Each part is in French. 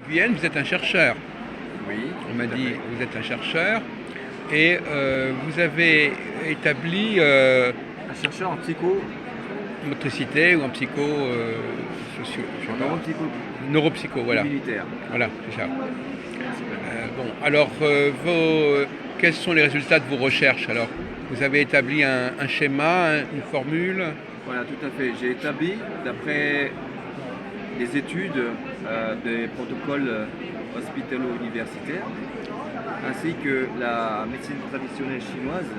Guyenne, vous êtes un chercheur. Oui. On m'a tout à dit fait. que vous êtes un chercheur et vous avez établi Un chercheur en psycho, en motricité ou en psycho, socio, je sais en pas, neuropsycho neuropsycho, voilà. militaire, Voilà, c'est ça. principalement. Bon, alors, quels sont les résultats de vos recherches alors? Vous avez établi un schéma, une formule? Voilà, tout à fait. J'ai établi, d'après des études, des protocoles hospitalo-universitaires, ainsi que la médecine traditionnelle chinoise,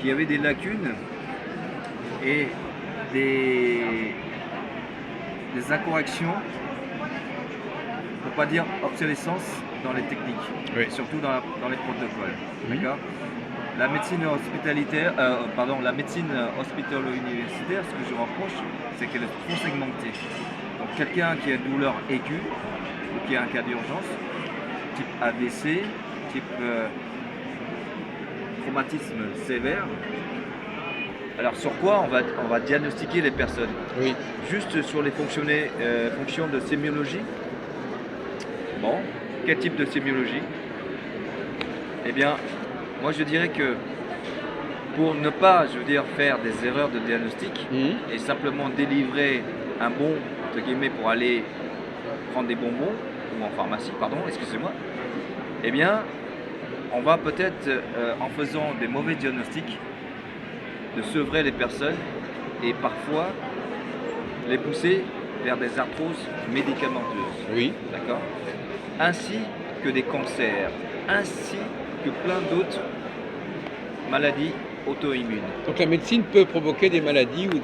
qui avait des lacunes et des, des incorrections, pour pas dire obsolescence, dans les techniques, Oui. et surtout dans les protocoles. Mhm. D'accord. La médecine la médecine hospitalo-universitaire, ce que je reproche, c'est qu'elle est trop segmentée. Donc quelqu'un qui a une douleur aiguë ou qui a un cas d'urgence, type AVC, type traumatisme sévère, alors sur quoi on va diagnostiquer les personnes? Oui. Juste sur les fonctions de sémiologie. Bon, quel type de sémiologie? Eh bien, moi je dirais que pour ne pas, je veux dire, faire des erreurs de diagnostic Mhm. et simplement délivrer un bon, entre guillemets, pour aller prendre des bonbons, ou en pharmacie, pardon, excusez-moi, eh bien, on va peut-être, en faisant des mauvais diagnostics, de sevrer les personnes et parfois les pousser vers des arthroses médicamenteuses. Oui. D'accord? Ainsi que des cancers, ainsi que plein d'autres maladies auto-immunes. Donc la médecine peut provoquer des maladies ou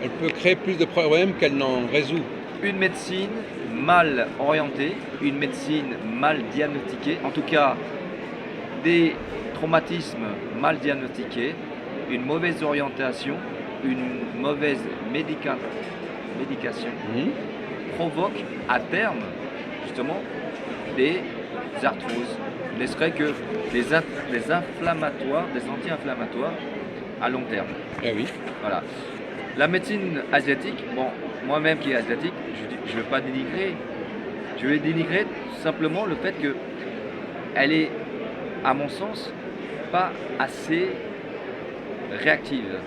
elle peut créer plus de problèmes qu'elle n'en résout. Une médecine mal orientée, une médecine mal diagnostiquée, en tout cas des traumatismes mal diagnostiqués, une mauvaise orientation, une mauvaise médication Mhm. provoque à terme justement des arthroses, ne serait que des inflammatoires, des anti-inflammatoires à long terme. Ah oui. Voilà. La médecine asiatique, bon, moi-même qui est asiatique, je ne veux pas dénigrer. Je vais dénigrer simplement le fait que elle est, à mon sens, pas assez réactive.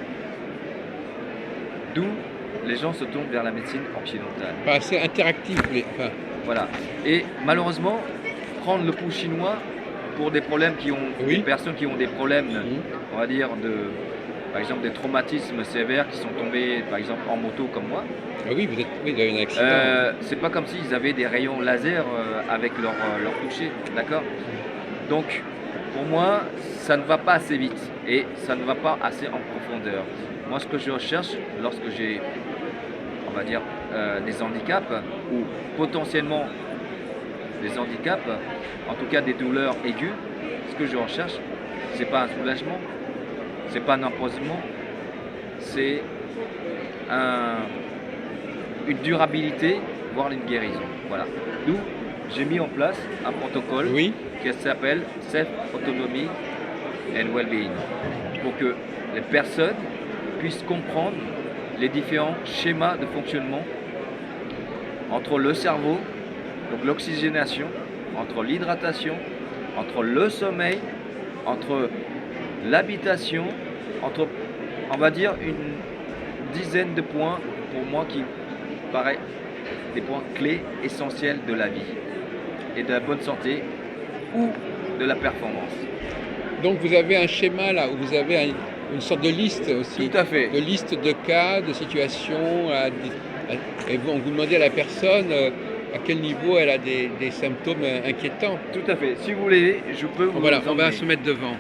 D'où les gens se tournent vers la médecine occidentale. Pas assez interactif. Enfin, Voilà. Et malheureusement, prendre le pouls chinois pour des problèmes Oui. des personnes qui ont des problèmes, Mhm. on va dire, par exemple, des traumatismes sévères qui sont tombés, par exemple, en moto comme moi. Ah oui, vous avez un accident. C'est pas comme s'ils avaient des rayons laser avec leur toucher, d'accord? Donc, pour moi, ça ne va pas assez vite et ça ne va pas assez en profondeur. Moi, ce que je recherche lorsque j'ai, on va dire, des handicaps ou potentiellement des handicaps, en tout cas des douleurs aiguës, ce que je recherche, c'est pas un soulagement, c'est pas un empoisonnement, c'est une durabilité, voire une guérison. Voilà. D'où j'ai mis en place un protocole Oui. qui s'appelle Self Autonomy and Wellbeing, pour que les personnes puissent comprendre les différents schémas de fonctionnement entre le cerveau, donc l'oxygénation, entre l'hydratation, entre le sommeil, entre l'habitation, entre, on va dire, une dizaine de points pour moi qui paraît des points clés essentiels de la vie et de la bonne santé ou de la performance. Donc vous avez un schéma là où vous avez une sorte de liste aussi. Tout à fait. De liste de cas, de situations. Et vous demandez à la personne à quel niveau elle a des symptômes inquiétants. Tout à fait. Si vous voulez, je peux vous Voilà, on va emmener. se mettre devant.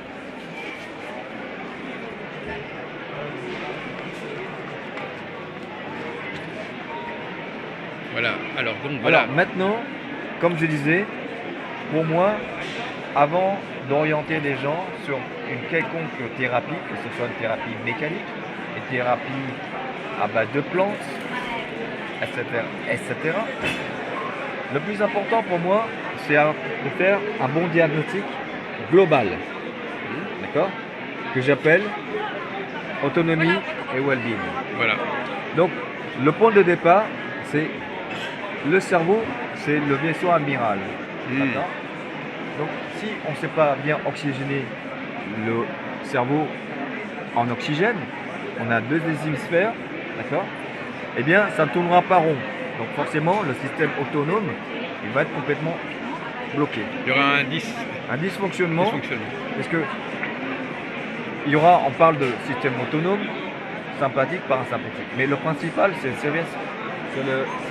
Voilà, alors donc voilà. Alors maintenant, comme je disais, pour moi, avant d'orienter les gens sur une quelconque thérapie, que ce soit une thérapie mécanique, une thérapie à base de plantes, etc., etc., le plus important pour moi, c'est de faire un bon diagnostic global, d'accord, que j'appelle autonomie et well-being. Voilà. Donc, le point de départ, c'est le cerveau, c'est le vaisseau amiral. Hmm. D'accord. Donc, si on ne sait pas bien oxygéner le cerveau en oxygène, on a deux hémisphères, d'accord, eh bien, ça ne tournera pas rond. Donc, forcément, le système autonome, il va être complètement bloqué. Il y aura un Dysfonctionnement, dysfonctionnement. parce que il y aura, on parle de système autonome, sympathique, parasympathique. Mais le principal, c'est le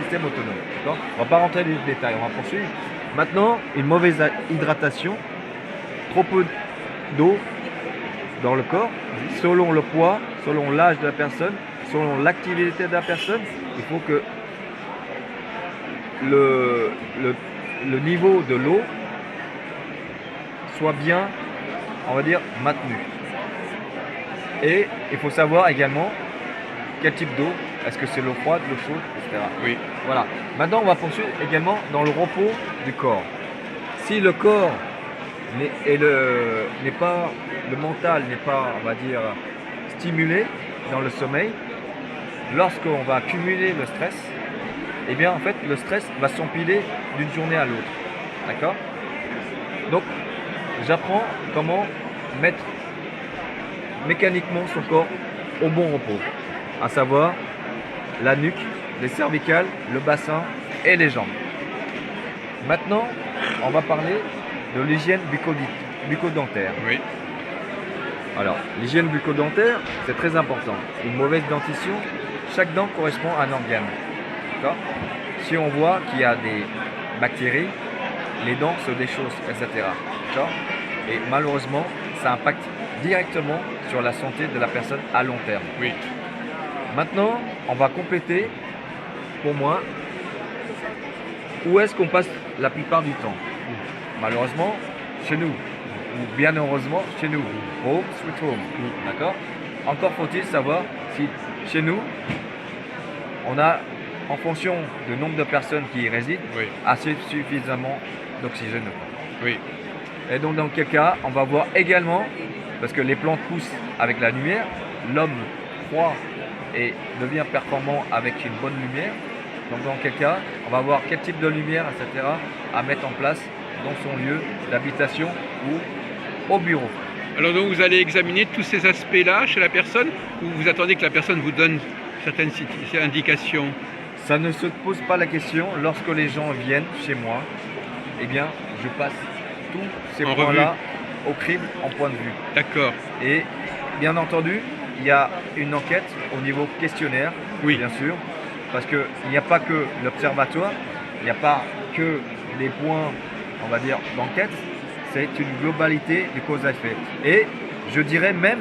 système autonome. D'accord. On ne va pas rentrer dans les détails, on va poursuivre. Maintenant, une mauvaise hydratation, trop peu d'eau dans le corps, selon le poids, selon l'âge de la personne, selon l'activité de la personne, il faut que le niveau de l'eau soit bien, on va dire, maintenu. Et il faut savoir également quel type d'eau, est-ce que c'est l'eau froide, l'eau chaude, etc. Oui. Voilà. Maintenant, on va poursuivre également dans le repos du corps. Si le corps n'est pas, le mental n'est pas, on va dire, stimulé dans le sommeil, lorsqu'on va accumuler le stress, eh bien, en fait, le stress va s'empiler d'une journée à l'autre. D'accord. Donc, j'apprends comment mettre mécaniquement son corps au bon repos, à savoir la nuque, les cervicales, le bassin et les jambes. Maintenant, on va parler de l'hygiène bucco-dentaire. Oui. Alors, l'hygiène bucco-dentaire, c'est très important. Une mauvaise dentition, chaque dent correspond à un organe. D'accord. Si on voit qu'il y a des bactéries, les dents se déchaussent, etc. D'accord. Et malheureusement, ça impacte directement sur la santé de la personne à long terme. Oui. Maintenant, on va compléter, pour moi, où est-ce qu'on passe la plupart du temps. Malheureusement, chez nous. Ou bien heureusement, chez nous. Home, sweet home. D'accord. Encore faut-il savoir si chez nous, on a, en fonction du nombre de personnes qui y résident, Oui. assez suffisamment d'oxygène. Oui. Et donc dans quel cas, on va voir également, parce que les plantes poussent avec la lumière, l'homme croît et devient performant avec une bonne lumière. Donc dans quel cas, on va voir quel type de lumière, etc. à mettre en place dans son lieu d'habitation ou au bureau. Alors donc vous allez examiner tous ces aspects-là chez la personne ou vous attendez que la personne vous donne certaines indications? Ça ne se pose pas la question. Lorsque les gens viennent chez moi, eh bien, je passe tous ces En points-là au crible en point de vue. D'accord. Et bien entendu, il y a une enquête au niveau questionnaire, Oui. bien sûr, parce qu'il n'y a pas que l'observatoire, il n'y a pas que les points, on va dire, d'enquête, c'est une globalité de cause à effet. Et je dirais même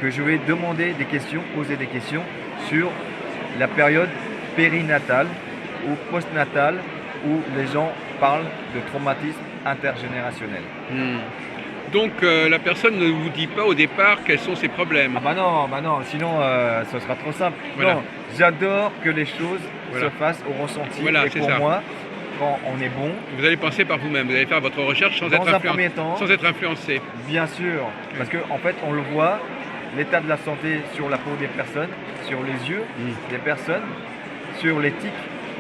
que je vais demander des questions, poser des questions sur la période périnatale ou postnatale où les gens parlent de traumatisme intergénérationnel. Donc la personne ne vous dit pas au départ quels sont ses problèmes. Ah bah non, sinon ce sera trop simple. Voilà. Non, j'adore que les choses Voilà. se fassent au ressenti. Voilà, et c'est pour ça. moi, quand on est bon, Vous allez penser par vous-même, vous allez faire votre recherche sans, Dans être, un premier temps. sans être influencé. bien sûr, parce qu'en fait on le voit, l'état de la santé sur la peau des personnes, sur les yeux des personnes, sur l'éthique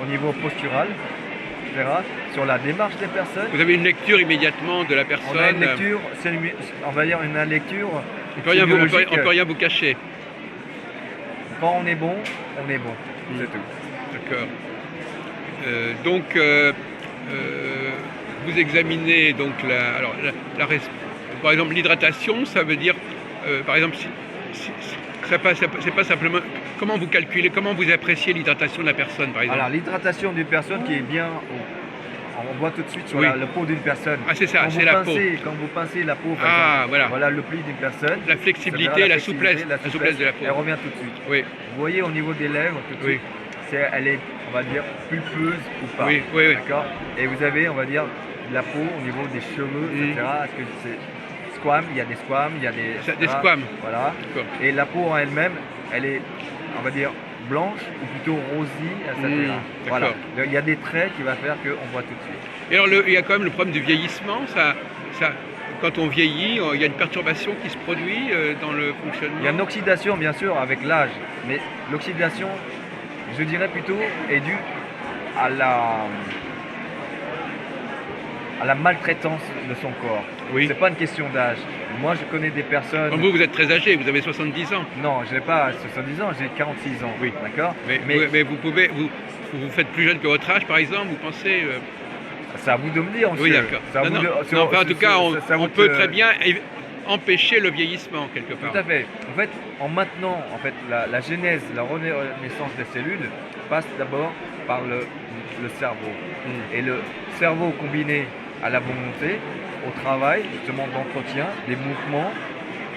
au niveau postural, etc., sur la démarche des personnes. Vous avez une lecture immédiatement de la personne. On a une lecture, on va dire une lecture On peut rien vous, psychologique. on peut rien vous cacher. Quand on est bon, c'est tout. D'accord. Donc, vous examinez donc par exemple l'hydratation, ça veut dire, par exemple, c'est pas simplement. Comment vous calculez, comment vous appréciez l'hydratation de la personne, par exemple? Alors l'hydratation d'une personne qui est bien, on voit tout de suite sur Oui. le peau d'une personne. Ah, c'est ça, Quand c'est vous la peau. Quand vous pincez la peau, par Ah, exemple, voilà. le pli d'une personne. La flexibilité, c'est-à-dire la souplesse de la peau. Elle revient tout de suite. Oui, Vous voyez au niveau des lèvres, tout de Oui. suite, elle est, on va dire, pulpeuse ou pas. Oui, oui, oui. D'accord. Et vous avez, on va dire, de la peau au niveau des cheveux, etc. Est-ce que c'est squam? Il y a des squams, il y a des. Des squams. Voilà. D'accord. Et la peau en elle-même, elle est, on va dire, blanche ou plutôt rosée, etc. Voilà. d'accord. Il y a des traits qui va faire qu'on voit tout de suite. Et alors, il y a quand même le problème du vieillissement. Quand on vieillit, il y a une perturbation qui se produit dans le fonctionnement. Il y a une oxydation, bien sûr, avec l'âge. Mais l'oxydation, je dirais plutôt, est due à à la maltraitance de son corps. Oui. C'est pas une question d'âge. Moi, je connais des personnes. Comme vous êtes très âgé, vous avez 70 ans. Non, je n'ai pas 70 ans, j'ai 46 ans. Oui. D'accord. Mais vous faites plus jeune que votre âge, par exemple, vous pensez c'est à vous de me dire, monsieur. Oui, d'accord. C'est à vous Non, de- non, enfin, en tout cas, c'est à vous on peut de- très bien empêcher le vieillissement, quelque part. Tout à fait. En fait, en maintenant la genèse, la renaissance des cellules passe d'abord par le cerveau. Et le cerveau combiné à la volonté, au travail, justement d'entretien, des mouvements,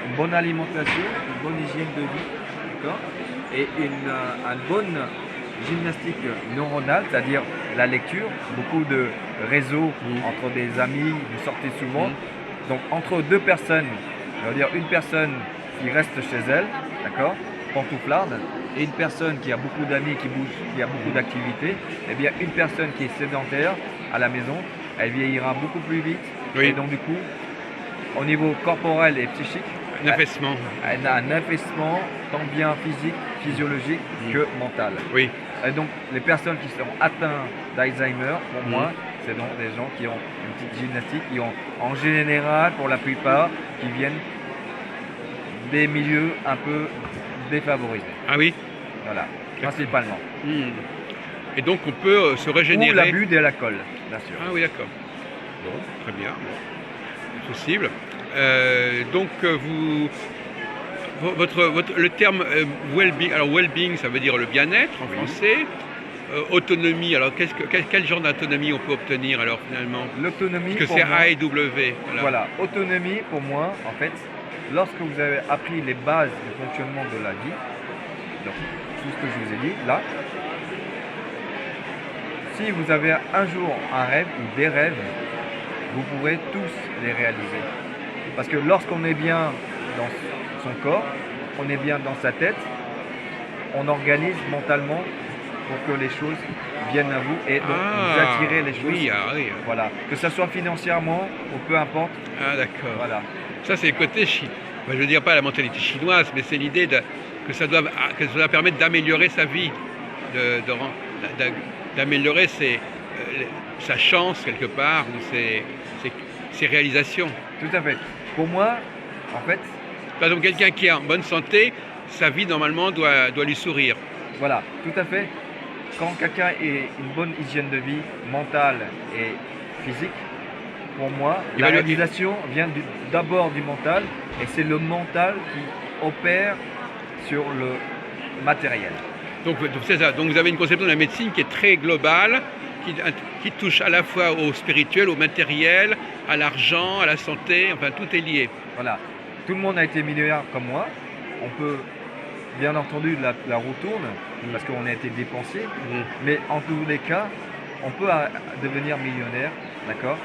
une bonne alimentation, une bonne hygiène de vie, d'accord, et une bonne gymnastique neuronale, c'est-à-dire la lecture, beaucoup de réseaux entre des amis, vous sortez souvent. Donc entre deux personnes, je veux dire une personne qui reste chez elle, d'accord, pantouflarde, et une personne qui a beaucoup d'amis, qui bouge, qui a beaucoup d'activités, eh bien une personne qui est sédentaire à la maison, elle vieillira beaucoup plus vite. Oui. Et donc du coup, au niveau corporel et psychique, Un affaissement. elle a un affaissement tant bien physique, physiologique que mental. Oui. Et donc les personnes qui sont atteintes d'Alzheimer, pour moi, c'est donc des gens qui ont une petite gymnastique, qui ont en général, pour la plupart, qui viennent des milieux un peu défavorisés. Ah oui. Voilà, principalement. Et donc on peut se Ou régénérer. l'abus de l'alcool, bien sûr. Ah oui, d'accord. Bon, très bien. Bon. Possible. Donc le terme well-being, alors well-being, ça veut dire le bien-être en français. Autonomie, alors quel genre d'autonomie on peut obtenir alors finalement? L'autonomie, Parce que pour c'est moi, AEW. voilà, autonomie pour moi, en fait, lorsque vous avez appris les bases du fonctionnement de la vie, donc tout ce que je vous ai dit là, si vous avez un jour un rêve ou des rêves, vous pourrez tous les réaliser. Parce que lorsqu'on est bien dans son corps, on est bien dans sa tête, on organise mentalement pour que les choses viennent à vous et donc vous attirez les choses. Oui, oui. Voilà, que ce soit financièrement ou peu importe. Ah d'accord. Voilà. Ça c'est le côté je veux dire pas la mentalité chinoise, mais c'est l'idée que ça doit permettre d'améliorer sa vie, d'améliorer sa chance quelque part ou ses réalisations. Tout à fait. Pour moi, en fait. Par exemple, quelqu'un qui est en bonne santé, sa vie normalement doit lui sourire. Voilà, tout à fait. Quand quelqu'un a une bonne hygiène de vie mentale et physique, pour moi, la réalisation vient d'abord du mental et c'est le mental qui opère sur le matériel. Donc c'est ça. Donc vous avez une conception de la médecine qui est très globale, qui touche à la fois au spirituel, au matériel, à l'argent, à la santé, enfin tout est lié. Voilà. Tout le monde a été millionnaire comme moi. On peut, bien entendu, la roue tourne parce qu'on a été dépensier, mais en tous les cas, on peut devenir millionnaire, d'accord ?